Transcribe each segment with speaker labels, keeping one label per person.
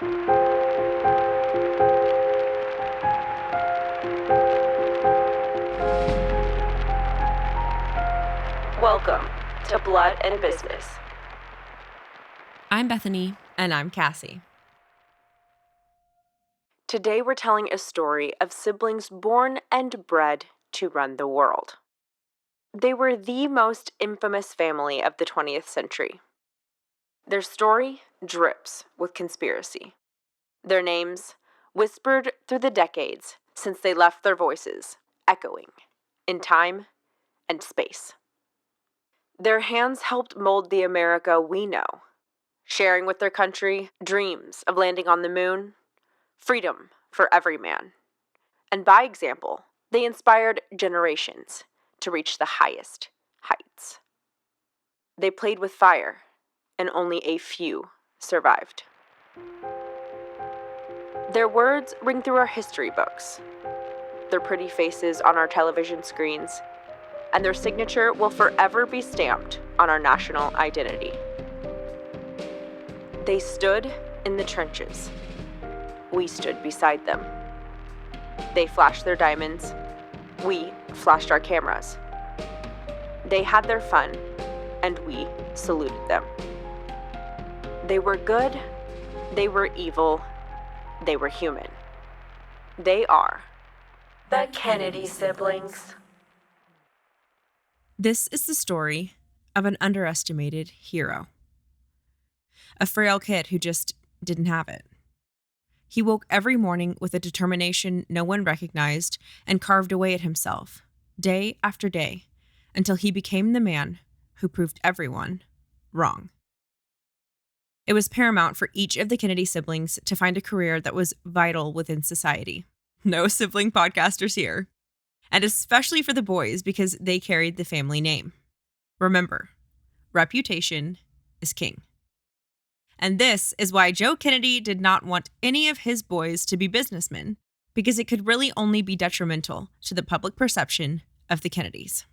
Speaker 1: Welcome to Blood and Business.
Speaker 2: I'm Bethany.
Speaker 3: And I'm Cassie.
Speaker 1: Today we're telling a story of siblings born and bred to run the world. They were the most infamous family of the 20th century. Their story drips with conspiracy. Their names, whispered through the decades since they left their voices, echoing in time and space. Their hands helped mold the America we know, sharing with their country dreams of landing on the moon, freedom for every man. And by example, they inspired generations to reach the highest heights. They played with fire, and only a few survived. Their words ring through our history books, their pretty faces on our television screens, and their signature will forever be stamped on our national identity. They stood in the trenches. We stood beside them. They flashed their diamonds. We flashed our cameras. They had their fun, and we saluted them. They were good, they were evil, they were human. They are the Kennedy siblings.
Speaker 2: This is the story of an underestimated hero. A frail kid who just didn't have it. He woke every morning with a determination no one recognized and carved away at himself, day after day, until he became the man who proved everyone wrong. It was paramount for each of the Kennedy siblings to find a career that was vital within society. No sibling podcasters here. And especially for the boys because they carried the family name. Remember, reputation is king. And this is why Joe Kennedy did not want any of his boys to be businessmen, because it could really only be detrimental to the public perception of the Kennedys.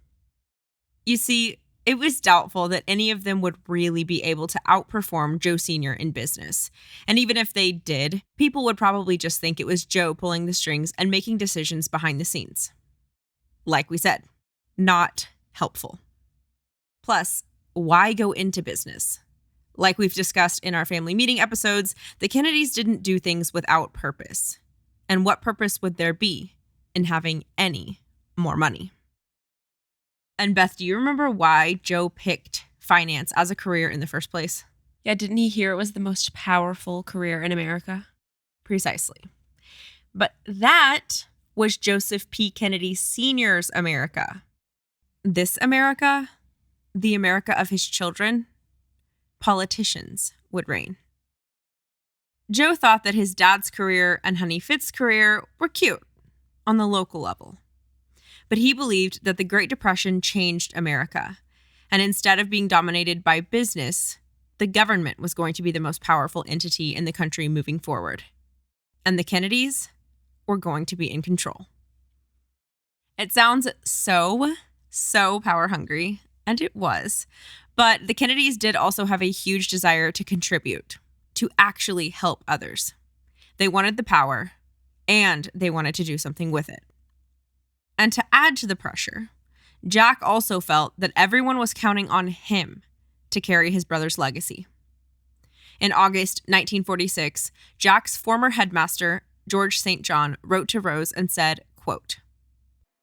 Speaker 2: You see, it was doubtful that any of them would really be able to outperform Joe Sr. in business. And even if they did, people would probably just think it was Joe pulling the strings and making decisions behind the scenes. Like we said, not helpful. Plus, why go into business? Like we've discussed in our family meeting episodes, the Kennedys didn't do things without purpose. And what purpose would there be in having any more money? And Beth, do you remember why Joe picked finance as a career in the first place?
Speaker 3: Yeah, didn't he hear it was the most powerful career in America?
Speaker 2: Precisely. But that was Joseph P. Kennedy Sr.'s America. This America, the America of his children, politicians would reign. Joe thought that his dad's career and Honey Fitz's career were cute on the local level. But he believed that the Great Depression changed America, and instead of being dominated by business, the government was going to be the most powerful entity in the country moving forward. And the Kennedys were going to be in control. It sounds so power hungry, and it was. But the Kennedys did also have a huge desire to contribute, to actually help others. They wanted the power, and they wanted to do something with it. And to add to the pressure, Jack also felt that everyone was counting on him to carry his brother's legacy. In August 1946, Jack's former headmaster, George St. John, wrote to Rose and said, quote,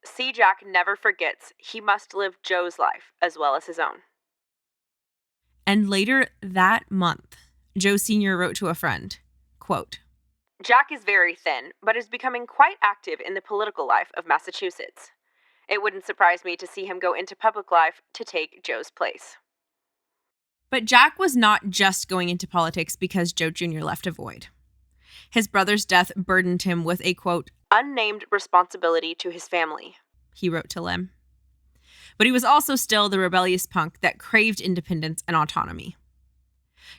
Speaker 1: "See, Jack never forgets he must live Joe's life as well as his own."
Speaker 2: And later that month, Joe Sr. wrote to a friend, quote,
Speaker 1: "Jack is very thin, but is becoming quite active in the political life of Massachusetts. It wouldn't surprise me to see him go into public life to take Joe's place."
Speaker 2: But Jack was not just going into politics because Joe Jr. left a void. His brother's death burdened him with a, quote,
Speaker 1: "unnamed responsibility to his family,"
Speaker 2: he wrote to Lem. But he was also still the rebellious punk that craved independence and autonomy.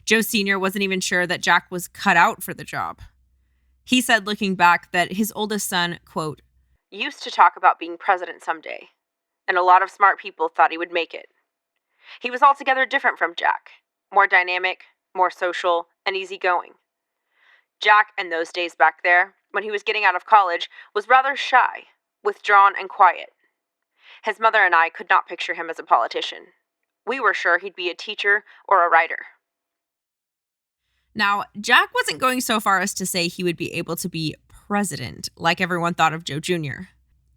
Speaker 2: Joe Sr. wasn't even sure that Jack was cut out for the job. He said, looking back, that his oldest son, quote,
Speaker 1: "used to talk about being president someday, and a lot of smart people thought he would make it. He was altogether different from Jack, more dynamic, more social, and easygoing. Jack, in those days back there, when he was getting out of college, was rather shy, withdrawn, and quiet. His mother and I could not picture him as a politician. We were sure he'd be a teacher or a writer.
Speaker 2: Now, Jack wasn't going so far as to say he would be able to be president, like everyone thought of Joe Jr.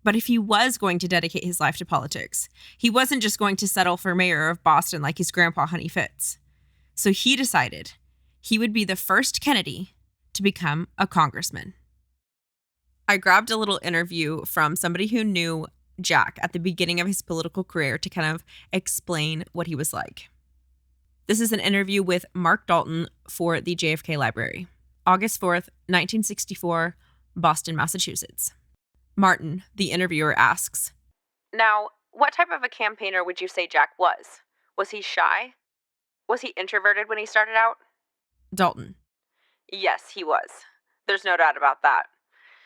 Speaker 2: But if he was going to dedicate his life to politics, he wasn't just going to settle for mayor of Boston like his grandpa Honey Fitz. So he decided he would be the first Kennedy to become a congressman. I grabbed a little interview from somebody who knew Jack at the beginning of his political career to kind of explain what he was like. This is an interview with Mark Dalton for the JFK Library, August 4th, 1964, Boston, Massachusetts. Martin, the interviewer, asks,
Speaker 1: Now, what type of a campaigner would you say Jack was? Was he shy? Was he introverted when he started out?
Speaker 2: Dalton.
Speaker 1: Yes, he was. There's no doubt about that.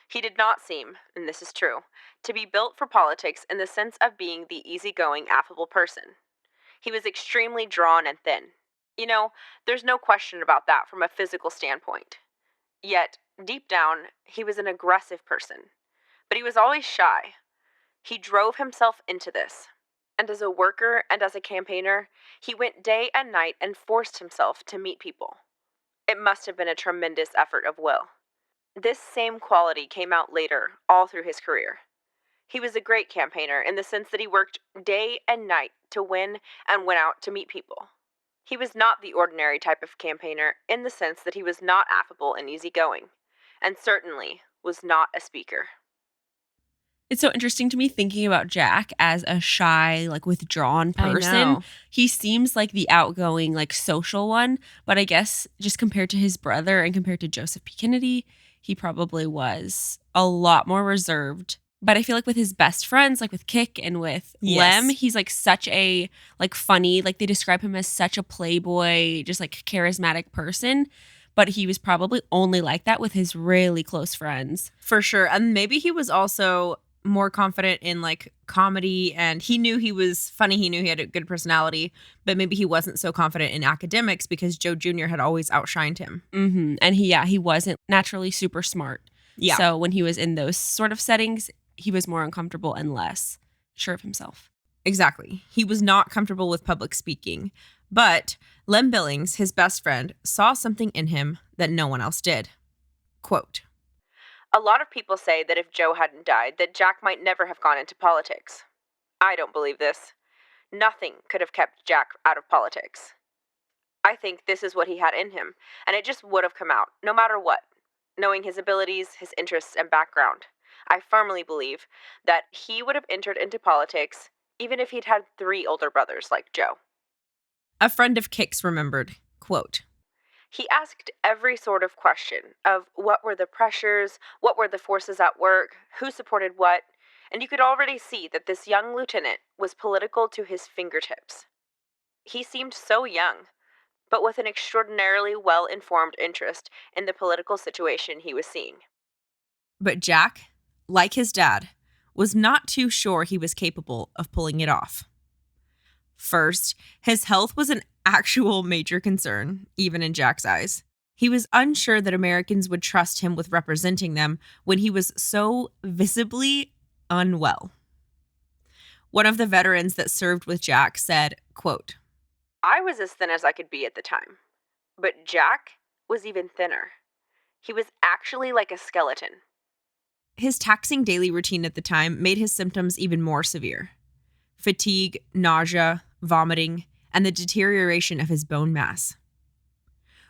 Speaker 1: He did not seem, and this is true, to be built for politics in the sense of being the easygoing, affable person. He was extremely drawn and thin. You know, there's no question about that from a physical standpoint. Yet, deep down, he was an aggressive person. But he was always shy. He drove himself into this. And as a worker and as a campaigner, he went day and night and forced himself to meet people. It must have been a tremendous effort of will. This same quality came out later, all through his career. He was a great campaigner in the sense that he worked day and night to win and went out to meet people. He was not the ordinary type of campaigner in the sense that he was not affable and easygoing, and certainly was not a speaker.
Speaker 3: It's so interesting to me thinking about Jack as a shy, like withdrawn
Speaker 2: I
Speaker 3: person.
Speaker 2: know.
Speaker 3: He seems like the outgoing, like social one, but I guess just compared to his brother and compared to Joseph P. Kennedy, he probably was a lot more reserved. But I feel like with his best friends, like with Kik and with
Speaker 2: Yes.
Speaker 3: Lem, he's like such a like funny, like they describe him as such a playboy, just like charismatic person. But he was probably only like that with his really close friends.
Speaker 2: For sure. And maybe he was also more confident in like comedy, and he knew he was funny. He knew he had a good personality, but maybe he wasn't so confident in academics because Joe Jr. had always outshined him.
Speaker 3: Mm-hmm. And he wasn't naturally super smart.
Speaker 2: Yeah.
Speaker 3: So when he was in those sort of settings, he was more uncomfortable and less sure of himself.
Speaker 2: Exactly. He was not comfortable with public speaking. But Lem Billings, his best friend, saw something in him that no one else did. Quote,
Speaker 1: A lot of people say that if Joe hadn't died, that Jack might never have gone into politics. I don't believe this. Nothing could have kept Jack out of politics. I think this is what he had in him, and it just would have come out, no matter what. Knowing his abilities, his interests, and background, I firmly believe that he would have entered into politics even if he'd had 3 older brothers like Joe.
Speaker 2: a friend of Kik's remembered, quote,
Speaker 1: He asked every sort of question of what were the pressures, what were the forces at work, who supported what, and you could already see that this young lieutenant was political to his fingertips. He seemed so young, but with an extraordinarily well-informed interest in the political situation he was seeing.
Speaker 2: But Jack, like his dad, was not too sure he was capable of pulling it off. First, his health was an actual major concern, even in Jack's eyes. He was unsure that Americans would trust him with representing them when he was so visibly unwell. One of the veterans that served with Jack said, quote,
Speaker 1: I was as thin as I could be at the time, but Jack was even thinner. He was actually like a skeleton.
Speaker 2: His taxing daily routine at the time made his symptoms even more severe. Fatigue, nausea, vomiting, and the deterioration of his bone mass.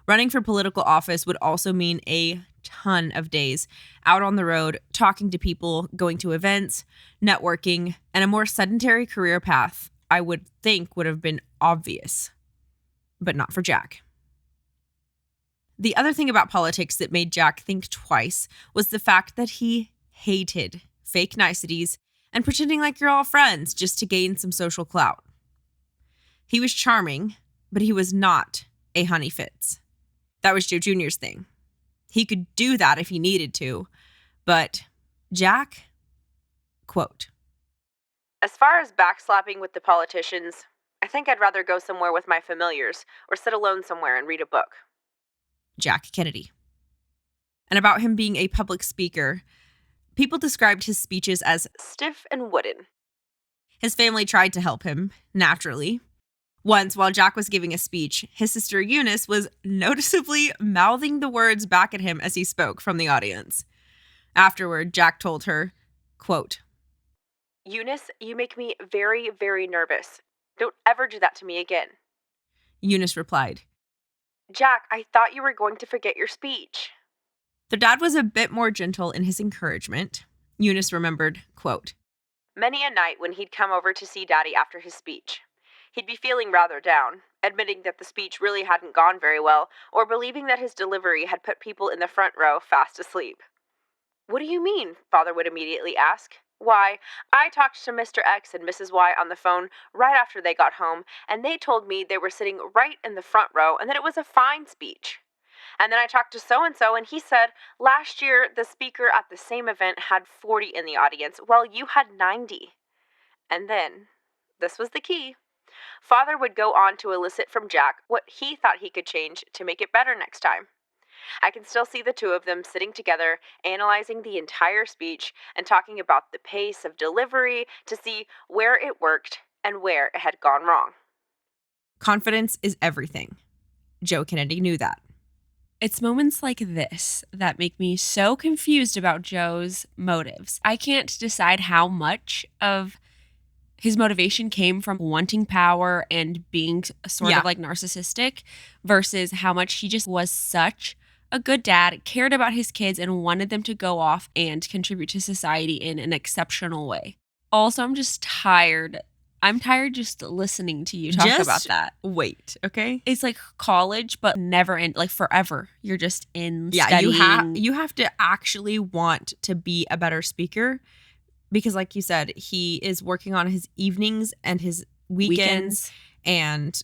Speaker 2: Running for political office would also mean a ton of days out on the road, talking to people, going to events, networking, and a more sedentary career path I would think would have been obvious, but not for Jack. The other thing about politics that made Jack think twice was the fact that he hated fake niceties and pretending like you're all friends just to gain some social clout. He was charming, but he was not a Honey Fitz. That was Joe Jr.'s thing. He could do that if he needed to, but Jack, quote,
Speaker 1: As far as backslapping with the politicians, I think I'd rather go somewhere with my familiars or sit alone somewhere and read a book.
Speaker 2: Jack Kennedy. And about him being a public speaker, people described his speeches as
Speaker 1: stiff and wooden.
Speaker 2: His family tried to help him, naturally. Once, while Jack was giving a speech, his sister Eunice was noticeably mouthing the words back at him as he spoke from the audience. Afterward, Jack told her, quote,
Speaker 1: Eunice, you make me very, very nervous. Don't ever do that to me again.
Speaker 2: Eunice replied,
Speaker 1: Jack, I thought you were going to forget your speech.
Speaker 2: Their dad was a bit more gentle in his encouragement. Eunice remembered, quote,
Speaker 1: Many a night when he'd come over to see Daddy after his speech, he'd be feeling rather down, admitting that the speech really hadn't gone very well, or believing that his delivery had put people in the front row fast asleep. What do you mean? Father would immediately ask. Why, I talked to Mr. X and Mrs. Y on the phone right after they got home, and they told me they were sitting right in the front row and that it was a fine speech. And then I talked to so-and-so, and he said, last year the speaker at the same event had 40 in the audience, while you had 90. And then, this was the key, Father would go on to elicit from Jack what he thought he could change to make it better next time. I can still see the two of them sitting together, analyzing the entire speech and talking about the pace of delivery to see where it worked and where it had gone wrong.
Speaker 2: Confidence is everything. Joe Kennedy knew that.
Speaker 3: It's moments like this that make me so confused about Joe's motives. I can't decide how much of his motivation came from wanting power and being sort of like narcissistic versus how much he just was such a good dad, cared about his kids, and wanted them to go off and contribute to society in an exceptional way. Also, I'm just tired. I'm tired just listening to you talk about that.
Speaker 2: Wait, okay?
Speaker 3: It's like college, but never end, like forever. You're just in studying.
Speaker 2: You have to actually want to be a better speaker because, like you said, he is working on his evenings and his weekends. And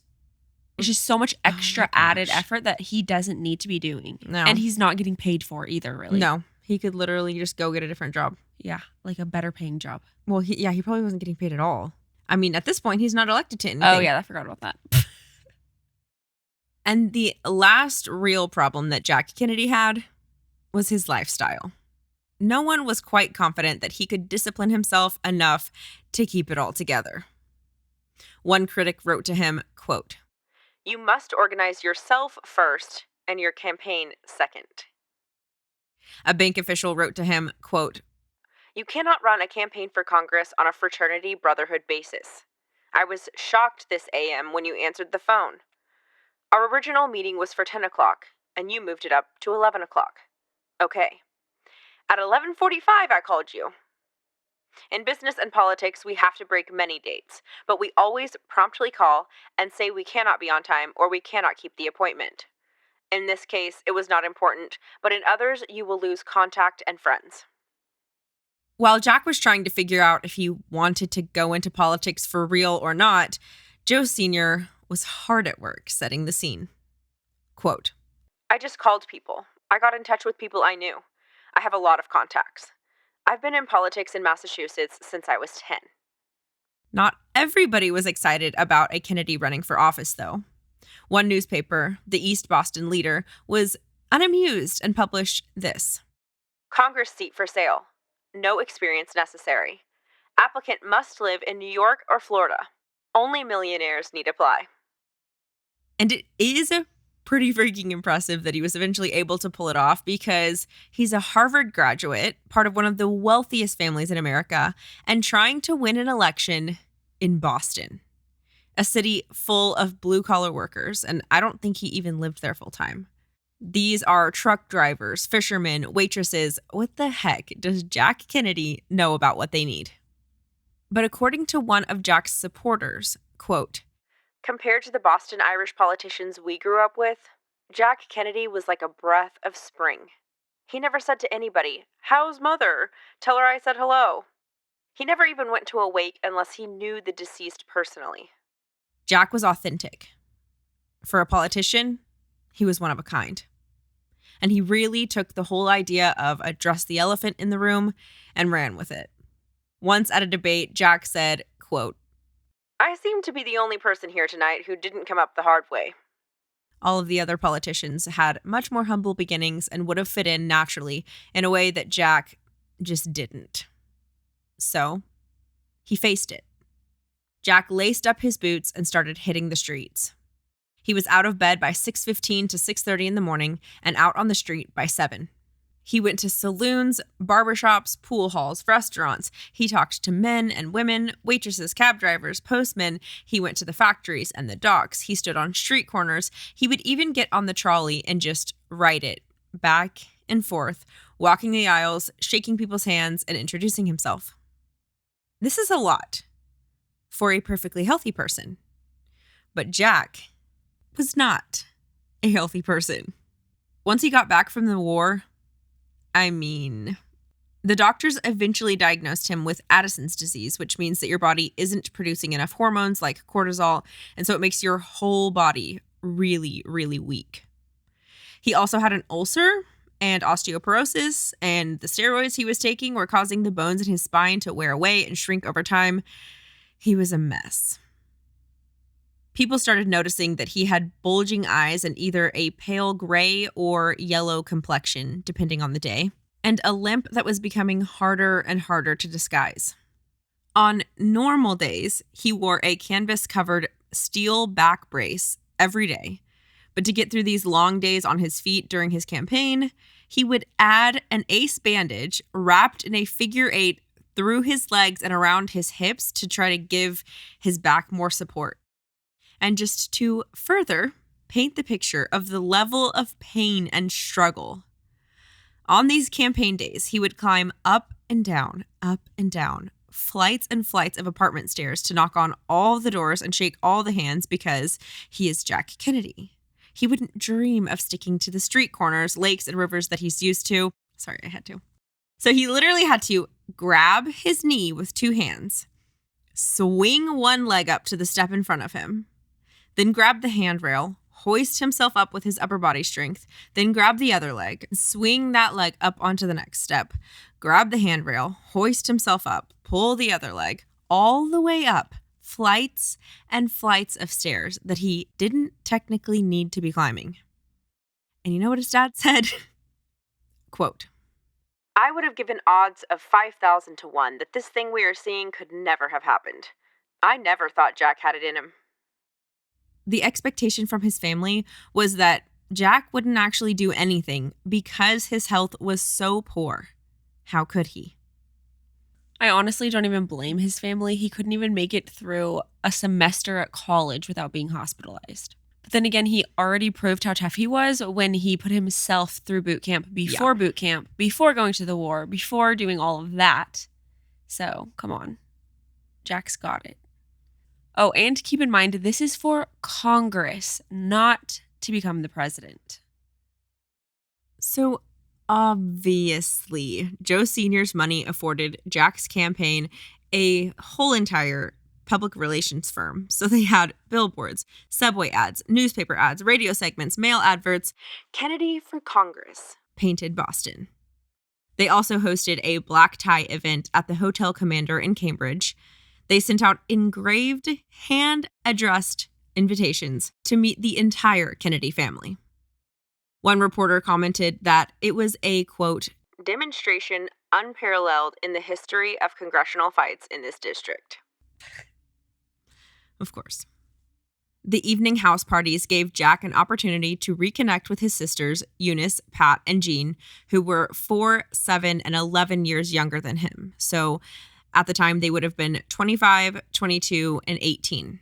Speaker 3: it's just so much extra added effort that he doesn't need to be doing.
Speaker 2: No.
Speaker 3: And he's not getting paid for either, really.
Speaker 2: No, he could literally just go get a different job.
Speaker 3: Yeah, like a better paying job.
Speaker 2: Well, he probably wasn't getting paid at all. I mean, at this point, he's not elected to anything.
Speaker 3: Oh, yeah, I forgot about that.
Speaker 2: And the last real problem that Jack Kennedy had was his lifestyle. No one was quite confident that he could discipline himself enough to keep it all together. One critic wrote to him, quote,
Speaker 1: You must organize yourself first and your campaign second.
Speaker 2: A bank official wrote to him, quote,
Speaker 1: You cannot run a campaign for Congress on a fraternity brotherhood basis. I was shocked this AM when you answered the phone. Our original meeting was for 10 o'clock, and you moved it up to 11 o'clock. Okay. At 11:45 I called you. In business and politics, we have to break many dates, but we always promptly call and say we cannot be on time or we cannot keep the appointment. In this case, it was not important, but in others, you will lose contact and friends.
Speaker 2: While Jack was trying to figure out if he wanted to go into politics for real or not, Joe Sr. was hard at work setting the scene. Quote,
Speaker 1: I just called people. I got in touch with people I knew. I have a lot of contacts. I've been in politics in Massachusetts since I was 10.
Speaker 2: Not everybody was excited about a Kennedy running for office, though. One newspaper, the East Boston Leader, was unamused and published this.
Speaker 1: Congress seat for sale. No experience necessary. Applicant must live in New York or Florida. Only millionaires need apply.
Speaker 2: And it is pretty freaking impressive that he was eventually able to pull it off because he's a Harvard graduate, part of one of the wealthiest families in America, and trying to win an election in Boston, a city full of blue-collar workers, and I don't think he even lived there full time. These are truck drivers, fishermen, waitresses. What the heck does Jack Kennedy know about what they need? But according to one of Jack's supporters, quote,
Speaker 1: Compared to the Boston Irish politicians we grew up with, Jack Kennedy was like a breath of spring. He never said to anybody, "How's mother? Tell her I said hello." He never even went to a wake unless he knew the deceased personally.
Speaker 2: Jack was authentic. For a politician, he was one of a kind. And he really took the whole idea of address the elephant in the room and ran with it. Once at a debate, Jack said, quote,
Speaker 1: I seem to be the only person here tonight who didn't come up the hard way.
Speaker 2: All of the other politicians had much more humble beginnings and would have fit in naturally in a way that Jack just didn't. So he faced it. Jack laced up his boots and started hitting the streets. He was out of bed by 6:15 to 6:30 in the morning and out on the street by 7. He went to saloons, barbershops, pool halls, restaurants. He talked to men and women, waitresses, cab drivers, postmen. He went to the factories and the docks. He stood on street corners. He would even get on the trolley and just ride it back and forth, walking the aisles, shaking people's hands, and introducing himself. This is a lot for a perfectly healthy person. But Jack was not a healthy person. Once he got back from the war, the doctors eventually diagnosed him with Addison's disease, which means that your body isn't producing enough hormones like cortisol, and so it makes your whole body really, really weak. He also had an ulcer and osteoporosis, and the steroids he was taking were causing the bones in his spine to wear away and shrink over time. He was a mess. People started noticing that he had bulging eyes and either a pale gray or yellow complexion, depending on the day, and a limp that was becoming harder and harder to disguise. On normal days, he wore a canvas-covered steel back brace every day. But to get through these long days on his feet during his campaign, he would add an ace bandage wrapped in a figure 8 through his legs and around his hips to try to give his back more support. And just to further paint the picture of the level of pain and struggle. On these campaign days, he would climb up and down, flights and flights of apartment stairs to knock on all the doors and shake all the hands because he is Jack Kennedy. He wouldn't dream of sticking to the street corners, lakes, and rivers that he's used to. Sorry, I had to. So he literally had to grab his knee with 2 hands, swing one leg up to the step in front of him, then grab the handrail, hoist himself up with his upper body strength, then grab the other leg, swing that leg up onto the next step, grab the handrail, hoist himself up, pull the other leg, all the way up, flights and flights of stairs that he didn't technically need to be climbing. And you know what his dad said? Quote, "I would have given odds of 5,000 to 1 that this thing we are seeing could never have happened. I never thought Jack had it in him." The expectation from his family was that Jack wouldn't actually do anything because his health was so poor. How could he?
Speaker 3: I honestly don't even blame his family. He couldn't even make it through a semester at college without being hospitalized. But then again, he already proved how tough he was when he put himself through boot camp, before going to the war, before doing all of that. So, come on. Jack's got it. Oh, and keep in mind, this is for Congress, not to become the president.
Speaker 2: So, obviously, Joe Sr.'s money afforded Jack's campaign a whole entire public relations firm. So they had billboards, subway ads, newspaper ads, radio segments, mail adverts. Kennedy for Congress painted Boston. They also hosted a black tie event at the Hotel Commander in Cambridge. They sent out engraved, hand-addressed invitations to meet the entire Kennedy family. One reporter commented that it was a, quote, demonstration unparalleled in the history of congressional fights in this district. Of course. The evening house parties gave Jack an opportunity to reconnect with his sisters, Eunice, Pat, and Jean, who were 4, 7, and 11 years younger than him. So at the time, they would have been 25, 22, and 18.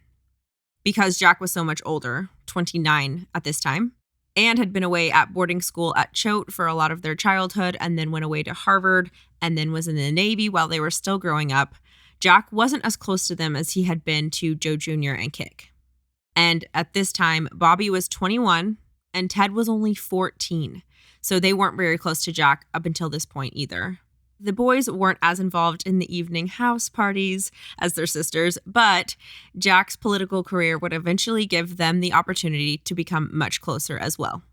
Speaker 2: Because Jack was so much older, 29 at this time, and had been away at boarding school at Choate for a lot of their childhood and then went away to Harvard and then was in the Navy while they were still growing up, Jack wasn't as close to them as he had been to Joe Jr. and Kick. And at this time, Bobby was 21 and Ted was only 14, so they weren't very close to Jack up until this point either. The boys weren't as involved in the evening house parties as their sisters, but Jack's political career would eventually give them the opportunity to become much closer as well.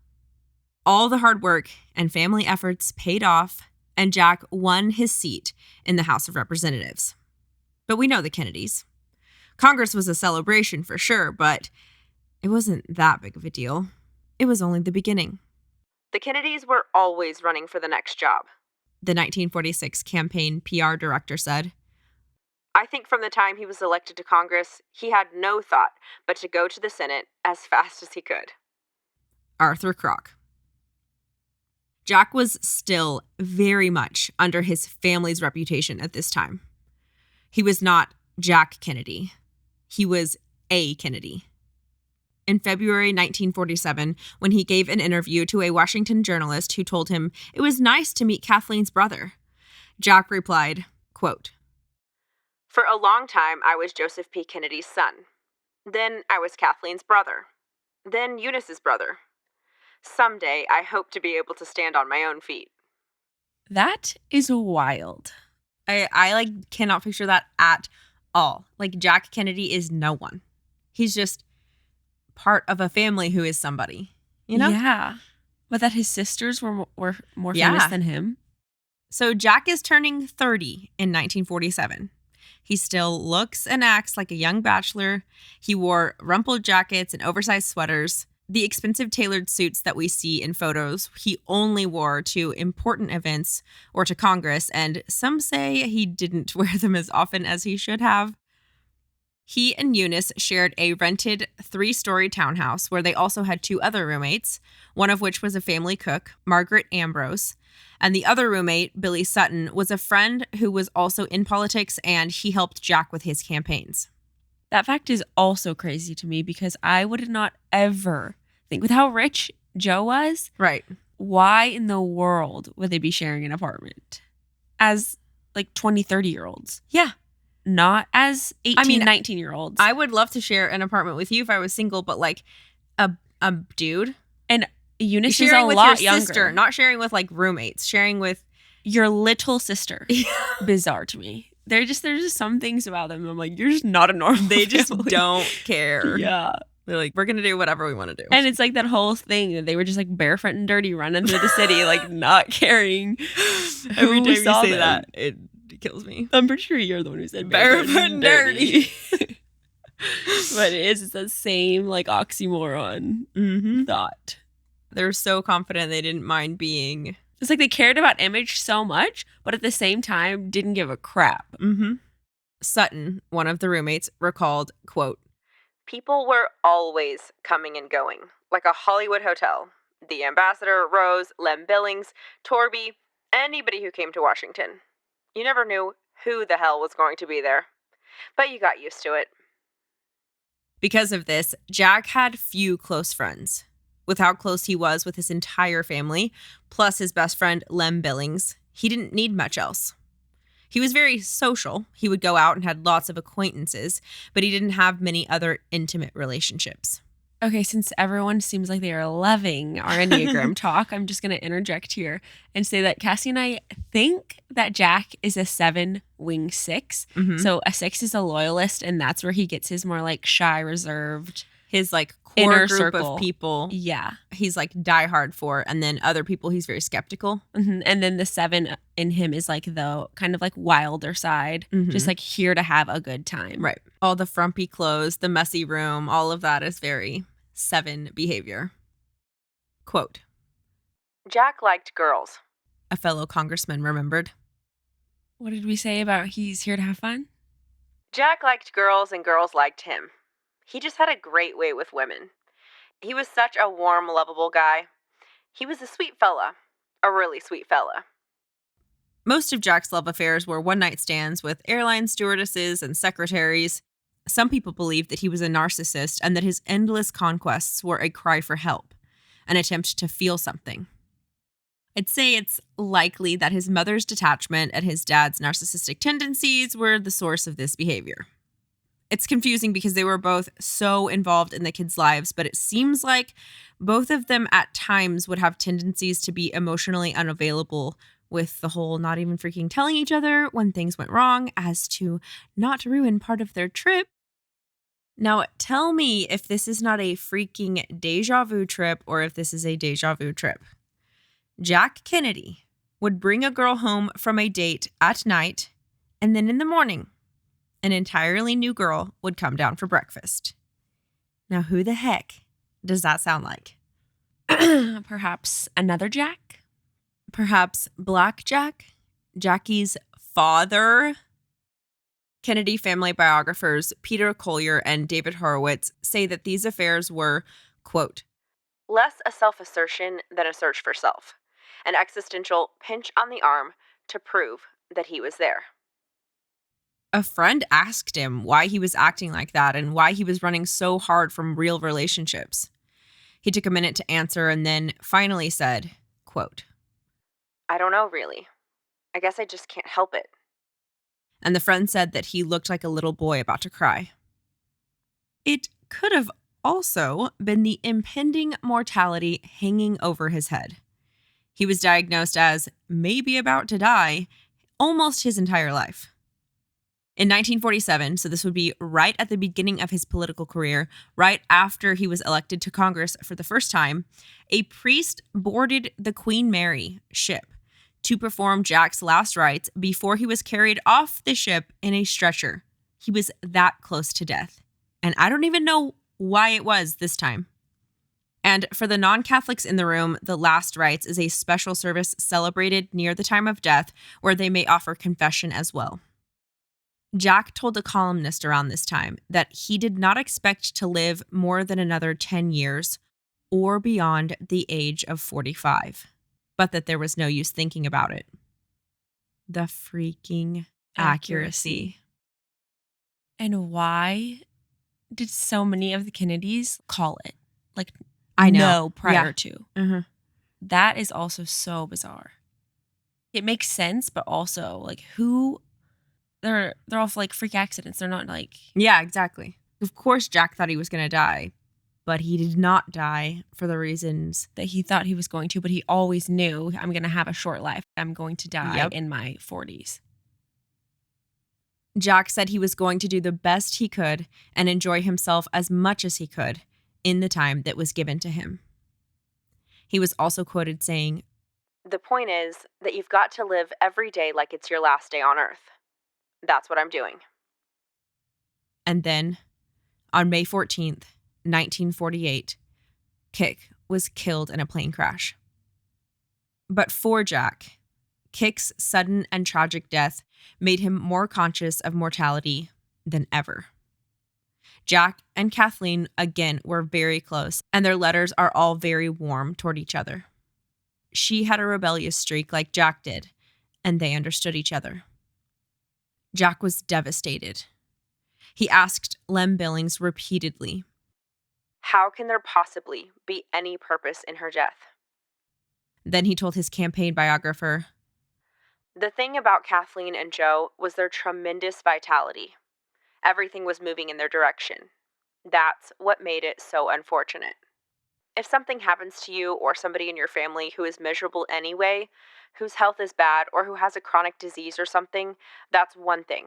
Speaker 2: All the hard work and family efforts paid off, and Jack won his seat in the House of Representatives. But we know the Kennedys. Congress was a celebration for sure, but it wasn't that big of a deal. it was only the beginning.
Speaker 1: The Kennedys were always running for the next job.
Speaker 2: The 1946 campaign PR director said,
Speaker 1: I think from the time he was elected to Congress, he had no thought but to go to the Senate as fast as he could.
Speaker 2: Arthur Kroc. Jack was still very much under his family's reputation at this time. He was not Jack Kennedy. He was a Kennedy. In February 1947, when he gave an interview to a Washington journalist who told him it was nice to meet Kathleen's brother, Jack replied, quote,
Speaker 1: For a long time, I was Joseph P. Kennedy's son. Then I was Kathleen's brother. Then Eunice's brother. Someday, I hope to be able to stand on my own feet.
Speaker 3: That is wild.
Speaker 2: I cannot picture that at all. Like, Jack Kennedy is no one. He's just part of a family who is somebody, you know?
Speaker 3: Yeah. But that his sisters were more famous than him.
Speaker 2: So Jack is turning 30 in 1947. He still looks and acts like a young bachelor. He wore rumpled jackets and oversized sweaters. The expensive tailored suits that we see in photos, he only wore to important events or to Congress, and some say he didn't wear them as often as he should have. He and Eunice shared a rented 3-story townhouse where they also had 2 other roommates, one of which was a family cook, Margaret Ambrose, and the other roommate, Billy Sutton, was a friend who was also in politics, and he helped Jack with his campaigns.
Speaker 3: That fact is also crazy to me because I would not ever think, with how rich Joe was,
Speaker 2: Right.
Speaker 3: why in the world would they be sharing an apartment as like 20, 30-year-olds?
Speaker 2: Yeah.
Speaker 3: Not as 18, 19-year-olds.
Speaker 2: I would love to share an apartment with you if I was single, but like a dude.
Speaker 3: And Eunice
Speaker 2: sharing
Speaker 3: is a
Speaker 2: with
Speaker 3: lot
Speaker 2: your
Speaker 3: younger.
Speaker 2: sister, not sharing with like roommates, sharing with
Speaker 3: your little sister. Bizarre to me. There's just some things about them. I'm like, you're just not a normal
Speaker 2: they just
Speaker 3: family.
Speaker 2: don't care.
Speaker 3: Yeah.
Speaker 2: They're like, we're going to do whatever we want to do.
Speaker 3: And it's like that whole thing that they were just like barefoot and dirty running through the city, like not caring.
Speaker 2: Every time you
Speaker 3: saw
Speaker 2: say
Speaker 3: them.
Speaker 2: that, it kills me.
Speaker 3: I'm pretty sure you're the one who said
Speaker 2: Barefoot and dirty.
Speaker 3: But it's the same like oxymoron thought.
Speaker 2: They're so confident they didn't mind being.
Speaker 3: It's like they cared about image so much, but at the same time didn't give a crap.
Speaker 2: Sutton, one of the roommates, recalled, quote,
Speaker 1: People were always coming and going, like a Hollywood hotel. The ambassador, Rose, Lem Billings, Torby, anybody who came to Washington. You never knew who the hell was going to be there. But you got used to it.
Speaker 2: Because of this, Jack had few close friends. With how close he was with his entire family, plus his best friend, Lem Billings, he didn't need much else. He was very social. He would go out and had lots of acquaintances, but he didn't have many other intimate relationships.
Speaker 3: Okay, since everyone seems like they are loving our Enneagram talk, I'm just going to interject here and say that Cassie and I think that Jack is a 7 wing 6. So a 6 is a loyalist, and that's where he gets his more like shy, reserved,
Speaker 2: his like core
Speaker 3: inner
Speaker 2: group
Speaker 3: circle
Speaker 2: of people.
Speaker 3: Yeah.
Speaker 2: He's like diehard for, and then other people he's very skeptical.
Speaker 3: And then the 7 in him is like the kind of like wilder side, just like here to have a good time.
Speaker 2: Right. All the frumpy clothes, the messy room, all of that is very 7 behavior. Quote,
Speaker 1: Jack liked girls.
Speaker 2: a fellow congressman remembered.
Speaker 3: What did we say about he's here to have fun?
Speaker 1: Jack liked girls and girls liked him. He just had a great way with women. He was such a warm, lovable guy. He was a sweet fella. A really sweet fella.
Speaker 2: Most of Jack's love affairs were one-night stands with airline stewardesses and secretaries. Some people believed that he was a narcissist and that his endless conquests were a cry for help, an attempt to feel something. I'd say it's likely that his mother's detachment and his dad's narcissistic tendencies were the source of this behavior. It's confusing because they were both so involved in the kids' lives, but it seems like both of them at times would have tendencies to be emotionally unavailable, with the whole not even freaking telling each other when things went wrong as to not ruin part of their trip. Now, tell me if this is not a freaking deja vu trip or if this is a deja vu trip. Jack Kennedy would bring a girl home from a date at night, and then in the morning, an entirely new girl would come down for breakfast. Now, who the heck does that sound like?
Speaker 3: Perhaps another Jack?
Speaker 2: Perhaps Black Jack, Jackie's father. Kennedy family biographers Peter Collier and David Horowitz say that these affairs were, quote,
Speaker 1: less a self-assertion than a search for self, an existential pinch on the arm to prove that he was there.
Speaker 2: A friend asked him why he was acting like that and why he was running so hard from real relationships. He took a minute to answer and then finally said, quote,
Speaker 1: I don't know, really. I guess I just can't help it.
Speaker 2: And the friend said that he looked like a little boy about to cry. It could have also been the impending mortality hanging over his head. He was diagnosed as maybe about to die almost his entire life. In 1947, so this would be right at the beginning of his political career, right after he was elected to Congress for the first time, a priest boarded the Queen Mary ship to perform Jack's last rites before he was carried off the ship in a stretcher. He was that close to death. And I don't even know why it was this time. And for the non-Catholics in the room, the last rites is a special service celebrated near the time of death where they may offer confession as well. Jack told a columnist around this time that he did not expect to live more than another 10 years or beyond the age of 45, but that there was no use thinking about it. The freaking accuracy.
Speaker 3: And why did so many of the Kennedys call it? Like,
Speaker 2: I know.
Speaker 3: No prior
Speaker 2: Yeah.
Speaker 3: to.
Speaker 2: Mm-hmm.
Speaker 3: That is also so bizarre. It makes sense, but also, like, who... They're all like freak accidents. They're not like...
Speaker 2: Yeah, exactly. Of course, Jack thought he was going to die, but he did not die for the reasons
Speaker 3: that he thought he was going to, but he always knew, I'm going to have a short life. I'm going to die in my 40s.
Speaker 2: Jack said he was going to do the best he could and enjoy himself as much as he could in the time that was given to him. He was also quoted saying,
Speaker 1: The point is that you've got to live every day like it's your last day on Earth. That's what I'm doing.
Speaker 2: And then, on May 14th, 1948, Kik was killed in a plane crash. But for Jack, Kik's sudden and tragic death made him more conscious of mortality than ever. Jack and Kathleen, again, were very close, and their letters are all very warm toward each other. She had a rebellious streak like Jack did, and they understood each other. Jack was devastated. He asked Lem Billings repeatedly,
Speaker 1: How can there possibly be any purpose in her death?
Speaker 2: Then he told his campaign biographer,
Speaker 1: The thing about Kathleen and Joe was their tremendous vitality. Everything was moving in their direction. That's what made it so unfortunate. If something happens to you or somebody in your family who is miserable anyway, whose health is bad, or who has a chronic disease or something, that's one thing.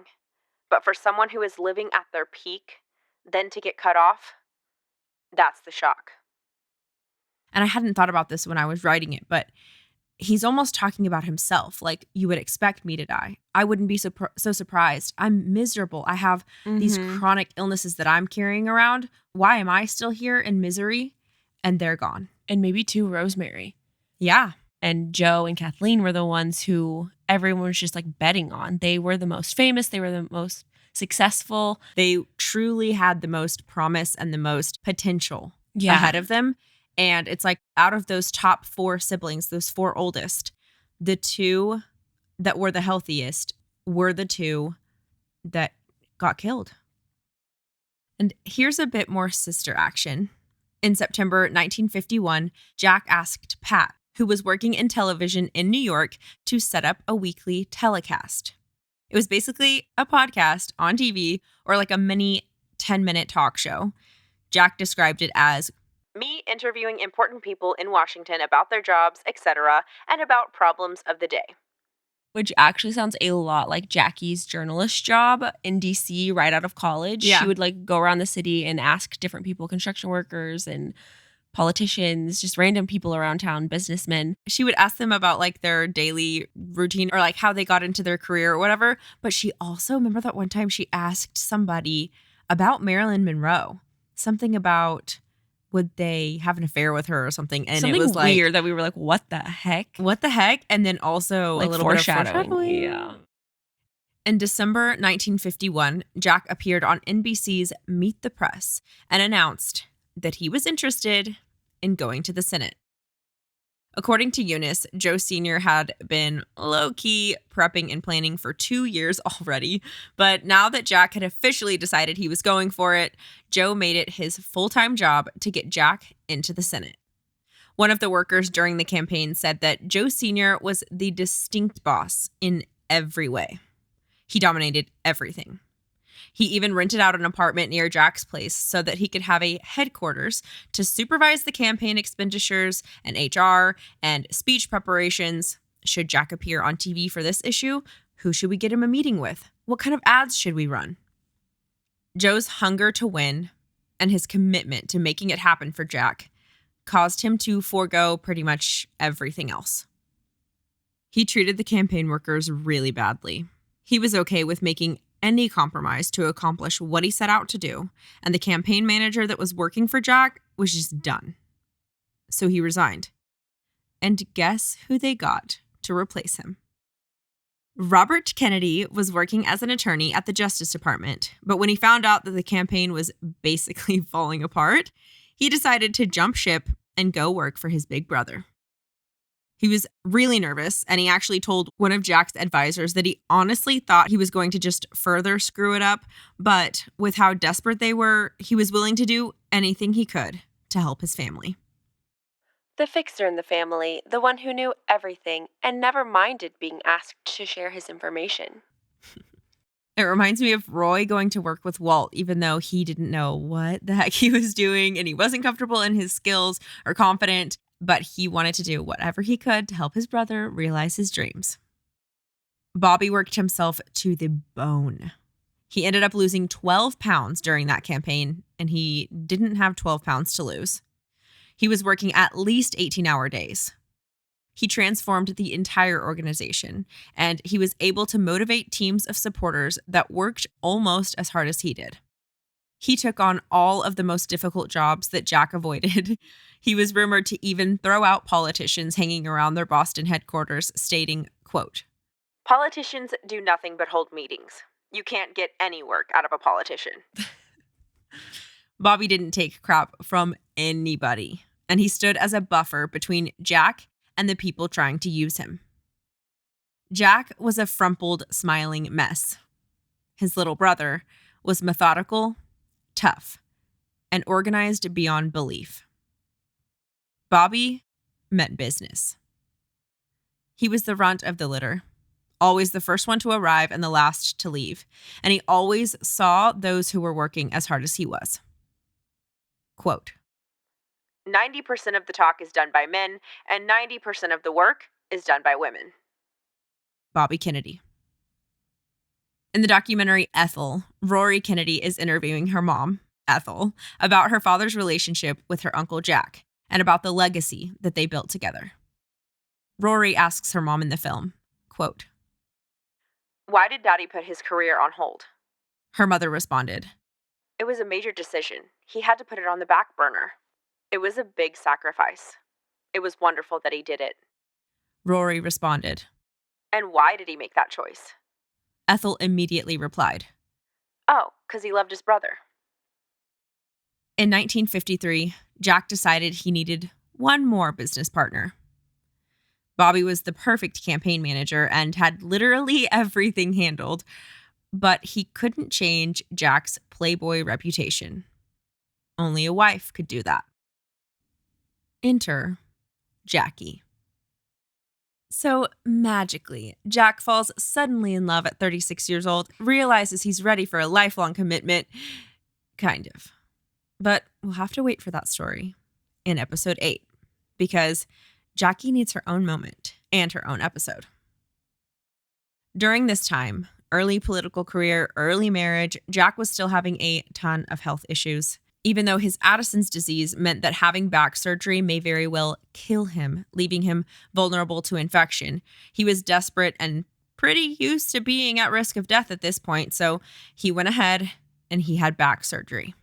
Speaker 1: But for someone who is living at their peak, then to get cut off, that's the shock.
Speaker 2: and I hadn't thought about this when I was writing it, but he's almost talking about himself. Like, you would expect me to die. I wouldn't be so surprised. I'm miserable. I have these chronic illnesses that I'm carrying around. Why am I still here in misery? And they're gone.
Speaker 3: And maybe too, Rosemary.
Speaker 2: Yeah.
Speaker 3: And Joe and Kathleen were the ones who everyone was just like betting on. They were the most famous. They were the most successful.
Speaker 2: They truly had the most promise and the most potential ahead of them. And it's like, out of those top 4 siblings, those 4 oldest, the 2 that were the healthiest were the 2 that got killed. And here's a bit more sister action. In September 1951, Jack asked Pat, who was working in television in New York, to set up a weekly telecast. It was basically a podcast on TV, or like a mini 10-minute talk show. Jack described it as
Speaker 1: me interviewing important people in Washington about their jobs, etc., and about problems of the day.
Speaker 3: Which actually sounds a lot like Jackie's journalist job in DC right out of college.
Speaker 2: Yeah.
Speaker 3: She would like go around the city and ask different people, construction workers and politicians, just random people around town, businessmen.
Speaker 2: she would ask them about like their daily routine or like how they got into their career or whatever. But she also, remember that one time she asked somebody about Marilyn Monroe, something about would they have an affair with her or something? And
Speaker 3: Something
Speaker 2: it was like,
Speaker 3: weird that we were like, what the heck?
Speaker 2: what the heck? And then also
Speaker 3: Like
Speaker 2: a little bit of
Speaker 3: foreshadowing.
Speaker 2: foreshadowing.
Speaker 3: Yeah.
Speaker 2: In December 1951, Jack appeared on NBC's Meet the Press and announced that he was interested in going to the Senate. According to Eunice, Joe Sr. had been low-key prepping and planning for 2 years already, but now that Jack had officially decided he was going for it, Joe made it his full-time job to get Jack into the Senate. One of the workers during the campaign said that Joe Sr. was the distinct boss in every way. He dominated everything. He even rented out an apartment near Jack's place so that he could have a headquarters to supervise the campaign expenditures and HR and speech preparations. Should Jack appear on TV for this issue? Who should we get him a meeting with? What kind of ads should we run? Joe's hunger to win and his commitment to making it happen for Jack caused him to forego pretty much everything else. He treated the campaign workers really badly. He was okay with making any compromise to accomplish what he set out to do, and the campaign manager that was working for Jack was just done. So he resigned. And guess who they got to replace him? Robert Kennedy was working as an attorney at the Justice Department, but when he found out that the campaign was basically falling apart, he decided to jump ship and go work for his big brother. He was really nervous, and he actually told one of Jack's advisors that he honestly thought he was going to just further screw it up, but with how desperate they were, he was willing to do anything he could to help his family.
Speaker 1: The fixer in the family, the one who knew everything and never minded being asked to share his information.
Speaker 2: It reminds me of Roy going to work with Walt, even though he didn't know what the heck he was doing and he wasn't comfortable in his skills or confident, but he wanted to do whatever he could to help his brother realize his dreams. Bobby worked himself to the bone. He ended up losing 12 pounds during that campaign, and he didn't have 12 pounds to lose. He was working at least 18-hour days. He transformed the entire organization, and he was able to motivate teams of supporters that worked almost as hard as he did. He took on all of the most difficult jobs that Jack avoided. He was rumored to even throw out politicians hanging around their Boston headquarters, stating, quote,
Speaker 1: "Politicians do nothing but hold meetings. You can't get any work out of a politician."
Speaker 2: Bobby didn't take crap from anybody, and he stood as a buffer between Jack and the people trying to use him. Jack was a frumpled, smiling mess. His little brother was methodical, tough, and organized beyond belief. Bobby meant business. He was the runt of the litter, always the first one to arrive and the last to leave, and he always saw those who were working as hard as he was. Quote,
Speaker 1: 90% of the talk is done by men, and 90% of the work is done by women.
Speaker 2: Bobby Kennedy. In the documentary Ethel, Rory Kennedy is interviewing her mom, Ethel, about her father's relationship with her uncle Jack and about the legacy that they built together. Rory asks her mom in the film, quote,
Speaker 1: "Why did Daddy put his career on hold?"
Speaker 2: Her mother responded,
Speaker 1: "It was a major decision. He had to put it on the back burner. It was a big sacrifice. It was wonderful that he did it."
Speaker 2: Rory responded,
Speaker 1: "And why did he make that choice?"
Speaker 2: Ethel immediately replied,
Speaker 1: "Oh, 'cause he loved his brother."
Speaker 2: In 1953, Jack decided he needed one more business partner. Bobby was the perfect campaign manager and had literally everything handled, but he couldn't change Jack's playboy reputation. Only a wife could do that. Enter Jackie. So magically, Jack falls suddenly in love at 36 years old, realizes he's ready for a lifelong commitment. Kind of. But we'll have to wait for that story in episode 8, because Jackie needs her own moment and her own episode. During this time, early political career, early marriage, Jack was still having a ton of health issues. Even though his Addison's disease meant that having back surgery may very well kill him, leaving him vulnerable to infection, he was desperate and pretty used to being at risk of death at this point, so he went ahead and he had back surgery.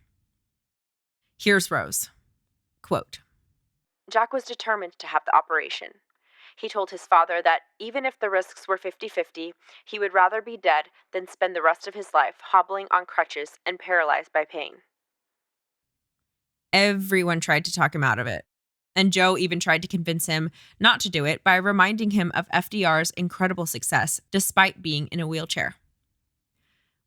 Speaker 2: Here's Rose. Quote,
Speaker 1: Jack was determined to have the operation. He told his father that even if the risks were 50-50, he would rather be dead than spend the rest of his life hobbling on crutches and paralyzed by pain.
Speaker 2: everyone tried to talk him out of it. And Joe even tried to convince him not to do it by reminding him of FDR's incredible success despite being in a wheelchair.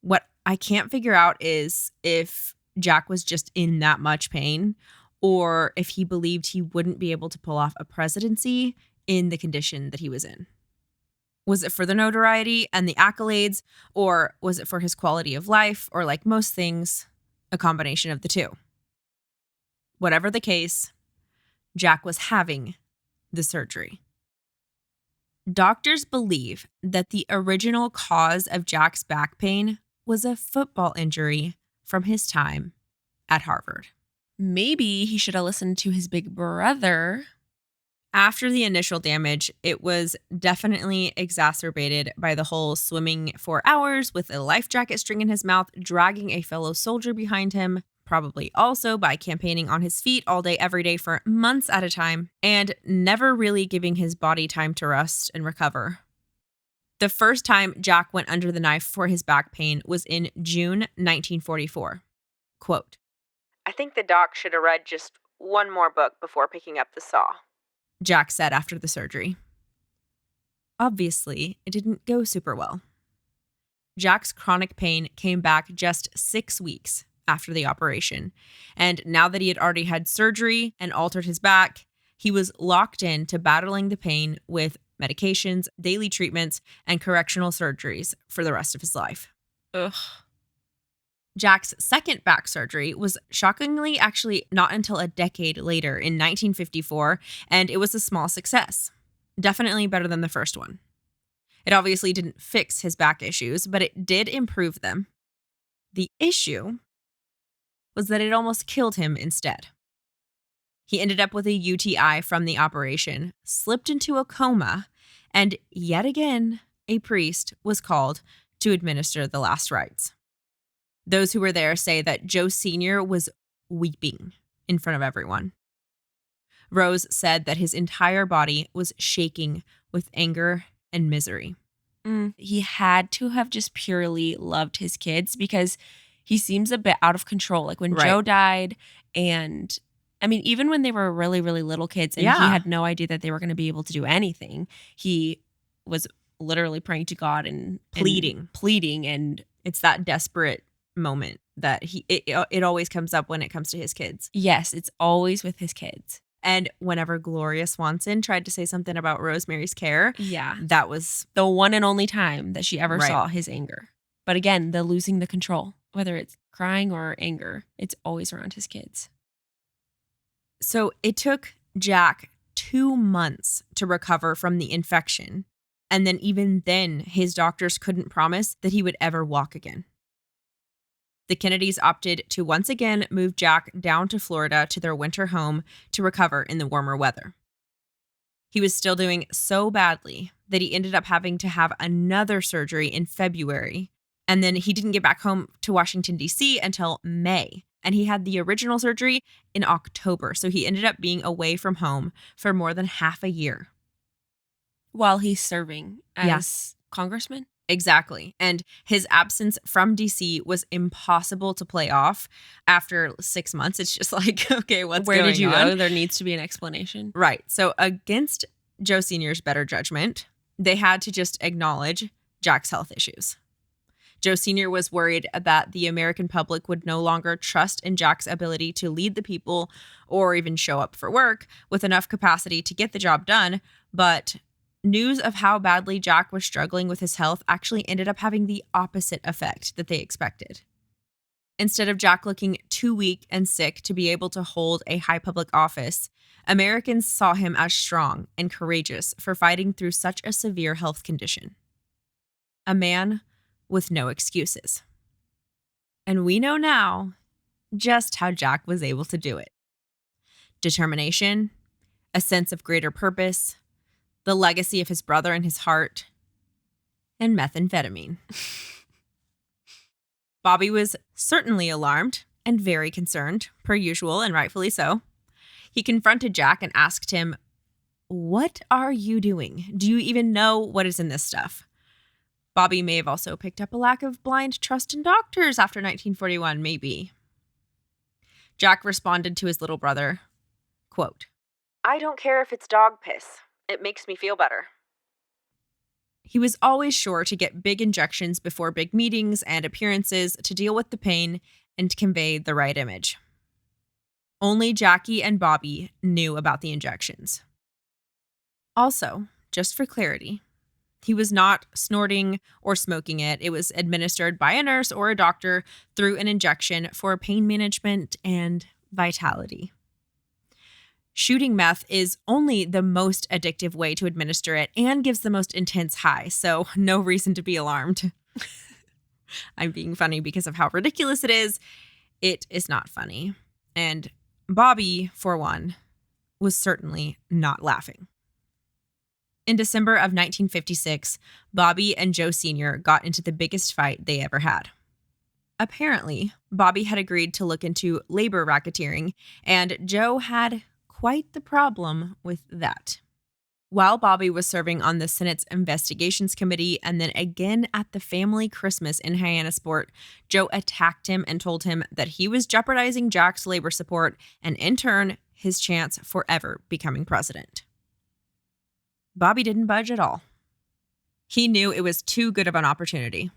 Speaker 2: What I can't figure out is if Jack was just in that much pain or if he believed he wouldn't be able to pull off a presidency in the condition that he was in. Was it for the notoriety and the accolades, or was it for his quality of life, or like most things, a combination of the two? Whatever the case, Jack was having the surgery. Doctors believe that the original cause of Jack's back pain was a football injury from his time at Harvard.
Speaker 3: Maybe he should have listened to his big brother.
Speaker 2: After the initial damage, it was definitely exacerbated by the whole swimming for hours with a life jacket string in his mouth, dragging a fellow soldier behind him, probably also by campaigning on his feet all day, every day for months at a time, and never really giving his body time to rest and recover. The first time Jack went under the knife for his back pain was in June 1944. Quote,
Speaker 1: I think the doc should have read just one more book before picking up the saw,
Speaker 2: Jack said after the surgery. Obviously, it didn't go super well. Jack's chronic pain came back just 6 weeks after the operation, and now that he had already had surgery and altered his back, he was locked in to battling the pain with medications, daily treatments, and correctional surgeries for the rest of his life.
Speaker 3: Ugh.
Speaker 2: Jack's second back surgery was shockingly actually not until a decade later in 1954, and it was a small success. Definitely better than the first one. It obviously didn't fix his back issues, but it did improve them. The issue was that it almost killed him instead. He ended up with a UTI from the operation, slipped into a coma, and yet again, a priest was called to administer the last rites. Those who were there say that Joe Sr. was weeping in front of everyone. Rose said that his entire body was shaking with anger and misery.
Speaker 3: He had to have just purely loved his kids because he seems a bit out of control. Like when Joe died, and I mean, even when they were really, really little kids and he had no idea that they were going to be able to do anything, he was literally praying to God and pleading. And
Speaker 2: it's that desperate moment that it always comes up when it comes to his kids.
Speaker 3: Yes, it's always with his kids.
Speaker 2: And whenever Gloria Swanson tried to say something about Rosemary's Care, that was
Speaker 3: the one and only time that she ever saw his anger. But again, the losing the control, whether it's crying or anger, it's always around his kids.
Speaker 2: So it took Jack 2 months to recover from the infection. And then even then, his doctors couldn't promise that he would ever walk again. The Kennedys opted to once again move Jack down to Florida to their winter home to recover in the warmer weather. He was still doing so badly that he ended up having to have another surgery in February. And then he didn't get back home to Washington, D.C. until May. And he had the original surgery in October. So he ended up being away from home for more than half a year.
Speaker 3: While he's serving as congressman?
Speaker 2: Exactly. And his absence from DC was impossible to play off. After 6 months, it's just like, okay, where
Speaker 3: did you go? There needs to be an explanation.
Speaker 2: Right. So against Joe Sr.'s better judgment, they had to just acknowledge Jack's health issues. Joe Sr. was worried that the American public would no longer trust in Jack's ability to lead the people or even show up for work with enough capacity to get the job done. But news of how badly Jack was struggling with his health actually ended up having the opposite effect that they expected. Instead of Jack looking too weak and sick to be able to hold a high public office, Americans saw him as strong and courageous for fighting through such a severe health condition. A man with no excuses. And we know now just how Jack was able to do it. Determination, a sense of greater purpose, the legacy of his brother in his heart, and methamphetamine. Bobby was certainly alarmed and very concerned, per usual, and rightfully so. He confronted Jack and asked him, "What are you doing? Do you even know what is in this stuff?" Bobby may have also picked up a lack of blind trust in doctors after 1941, maybe. Jack responded to his little brother, quote,
Speaker 1: "I don't care if it's dog piss. It makes me feel better."
Speaker 2: He was always sure to get big injections before big meetings and appearances to deal with the pain and convey the right image. Only Jackie and Bobby knew about the injections. Also, just for clarity, he was not snorting or smoking it. It was administered by a nurse or a doctor through an injection for pain management and vitality. Shooting meth is only the most addictive way to administer it and gives the most intense high, so no reason to be alarmed. I'm being funny because of how ridiculous it is. It is not funny. And Bobby, for one, was certainly not laughing. In December of 1956, Bobby and Joe Sr. got into the biggest fight they ever had. Apparently, Bobby had agreed to look into labor racketeering, and Joe had quite the problem with that. While Bobby was serving on the Senate's Investigations Committee and then again at the family Christmas in Hyannisport, Joe attacked him and told him that he was jeopardizing Jack's labor support and, in turn, his chance for ever becoming president. Bobby didn't budge at all. He knew it was too good of an opportunity.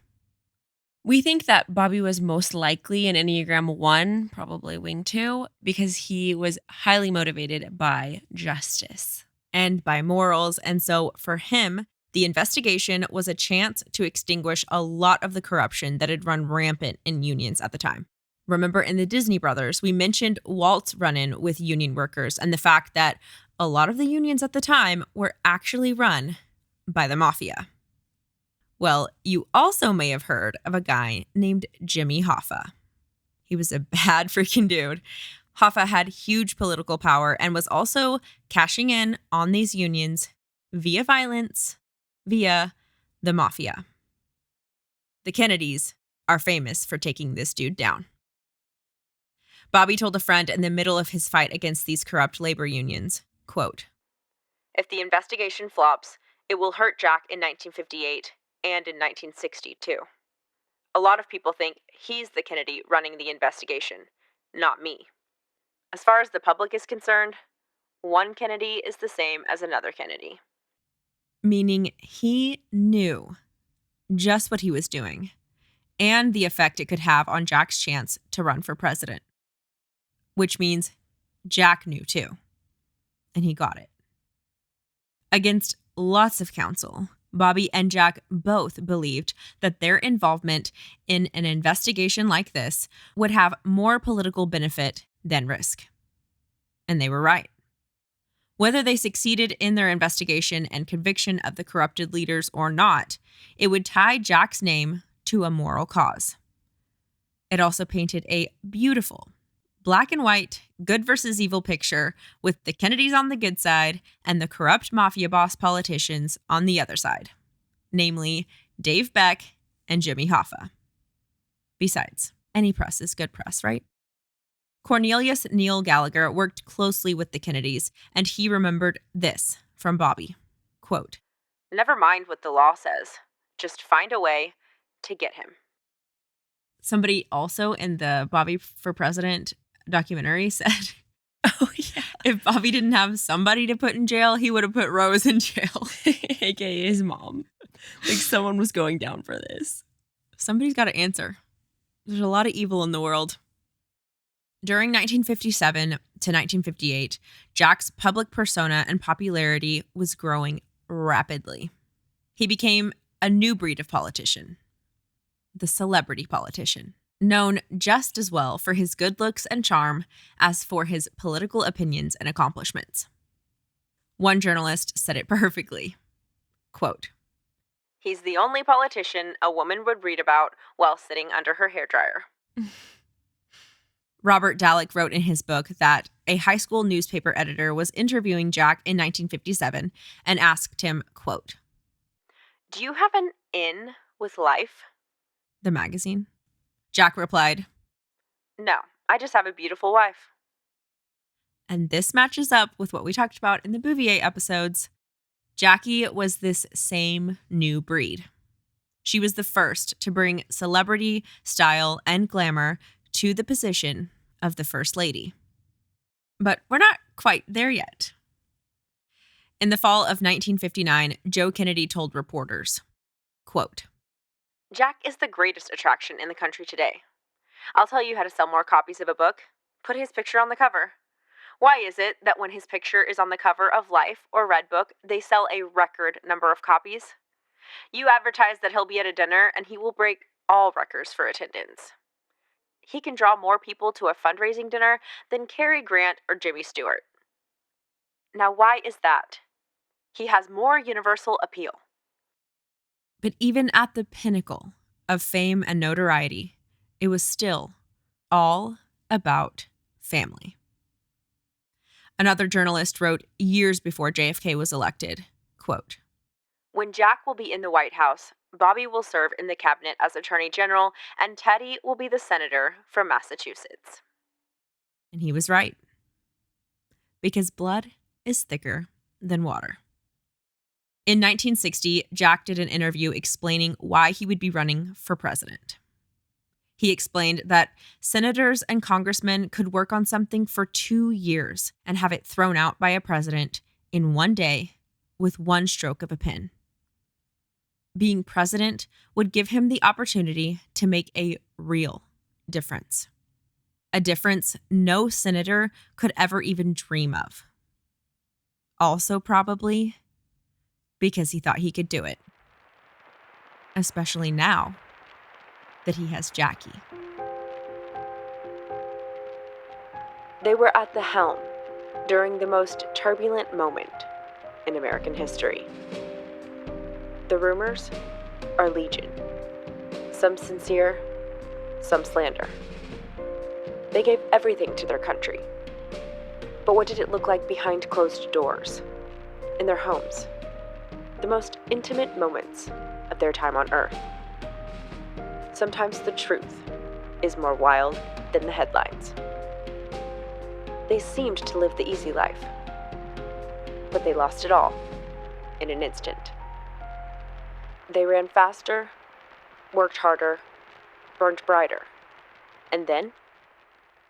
Speaker 3: We think that Bobby was most likely an Enneagram 1, probably Wing 2, because he was highly motivated by justice
Speaker 2: and by morals. And so for him, the investigation was a chance to extinguish a lot of the corruption that had run rampant in unions at the time. Remember in the Disney Brothers, we mentioned Walt's run-in with union workers and the fact that a lot of the unions at the time were actually run by the mafia. Well, you also may have heard of a guy named Jimmy Hoffa. He was a bad freaking dude. Hoffa had huge political power and was also cashing in on these unions via violence, via the mafia. The Kennedys are famous for taking this dude down. Bobby told a friend in the middle of his fight against these corrupt labor unions, quote,
Speaker 1: "If the investigation flops, it will hurt Jack in 1958 and in 1960 too. A lot of people think he's the Kennedy running the investigation, not me. As far as the public is concerned, one Kennedy is the same as another Kennedy."
Speaker 2: Meaning he knew just what he was doing and the effect it could have on Jack's chance to run for president. Which means Jack knew too. And he got it. Against lots of counsel, Bobby and Jack both believed that their involvement in an investigation like this would have more political benefit than risk. And they were right. Whether they succeeded in their investigation and conviction of the corrupted leaders or not, it would tie Jack's name to a moral cause. It also painted a beautiful, black and white, good versus evil picture with the Kennedys on the good side and the corrupt mafia boss politicians on the other side, namely Dave Beck and Jimmy Hoffa. Besides, any press is good press, right? Cornelius Neil Gallagher worked closely with the Kennedys, and he remembered this from Bobby, quote,
Speaker 1: "Never mind what the law says. Just find a way to get him."
Speaker 2: Somebody also in the Bobby for President documentary said,
Speaker 3: Oh, yeah.
Speaker 2: if Bobby didn't have somebody to put in jail, he would have put Rose in jail.
Speaker 3: AKA his mom. Like someone was going down for this.
Speaker 2: Somebody's got to answer. There's a lot of evil in the world. During 1957 to 1958, Jack's public persona and popularity was growing rapidly. He became a new breed of politician, the celebrity politician, known just as well for his good looks and charm as for his political opinions and accomplishments. One journalist said it perfectly, quote,
Speaker 1: "He's the only politician a woman would read about while sitting under her hairdryer."
Speaker 2: Robert Dallek wrote in his book that a high school newspaper editor was interviewing Jack in 1957 and asked him, quote,
Speaker 1: "Do you have an in with life?"
Speaker 2: the magazine. Jack replied,
Speaker 1: "No, I just have a beautiful wife."
Speaker 2: And this matches up with what we talked about in the Bouvier episodes. Jackie was this same new breed. She was the first to bring celebrity, style, and glamour to the position of the First Lady. But we're not quite there yet. In the fall of 1959, Joe Kennedy told reporters, quote,
Speaker 1: Jack is the greatest attraction in the country today. I'll tell you how to sell more copies of a book. Put his picture on the cover. Why is it that when his picture is on the cover of Life or Redbook, they sell a record number of copies? You advertise that he'll be at a dinner, and he will break all records for attendance. He can draw more people to a fundraising dinner than Cary Grant or Jimmy Stewart. Now, why is that? He has more universal appeal.
Speaker 2: But even at the pinnacle of fame and notoriety, it was still all about family. Another journalist wrote years before JFK was elected, quote,
Speaker 1: When Jack will be in the White House, Bobby will serve in the cabinet as Attorney General, and Teddy will be the senator from Massachusetts.
Speaker 2: And he was right. Because blood is thicker than water. In 1960, Jack did an interview explaining why he would be running for president. He explained that senators and congressmen could work on something for 2 years and have it thrown out by a president in one day with one stroke of a pen. Being president would give him the opportunity to make a real difference. A difference no senator could ever even dream of. Also, probably because he thought he could do it. Especially now that he has Jackie.
Speaker 1: They were at the helm during the most turbulent moment in American history. The rumors are legion. Some sincere, some slander. They gave everything to their country. But what did it look like behind closed doors, in their homes, the most intimate moments of their time on Earth? Sometimes the truth is more wild than the headlines. They seemed to live the easy life, but they lost it all in an instant. They ran faster, worked harder, burned brighter, and then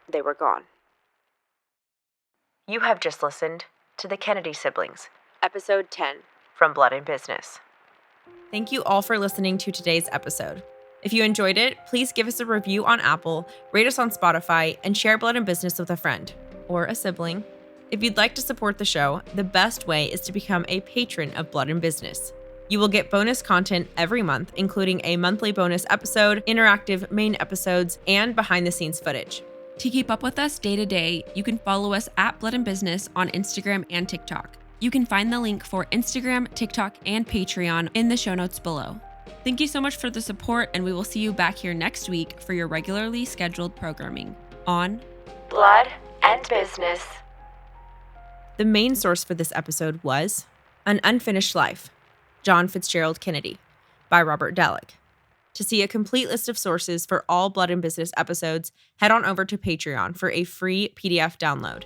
Speaker 1: they were gone. You have just listened to The Kennedy Siblings, Episode 10 from Blood and Business.
Speaker 2: Thank you all for listening to today's episode. If you enjoyed it, please give us a review on Apple, rate us on Spotify, and share Blood and Business with a friend or a sibling. If you'd like to support the show, the best way is to become a patron of Blood and Business. You will get bonus content every month, including a monthly bonus episode, interactive main episodes, and behind-the-scenes footage.
Speaker 3: To keep up with us day to day, you can follow us at Blood and Business on Instagram and TikTok. You can find the link for Instagram, TikTok, and Patreon in the show notes below. Thank you so much for the support, and we will see you back here next week for your regularly scheduled programming on
Speaker 1: Blood and Business.
Speaker 2: The main source for this episode was An Unfinished Life, John Fitzgerald Kennedy, by Robert Dallek. To see a complete list of sources for all Blood and Business episodes, head on over to Patreon for a free PDF download.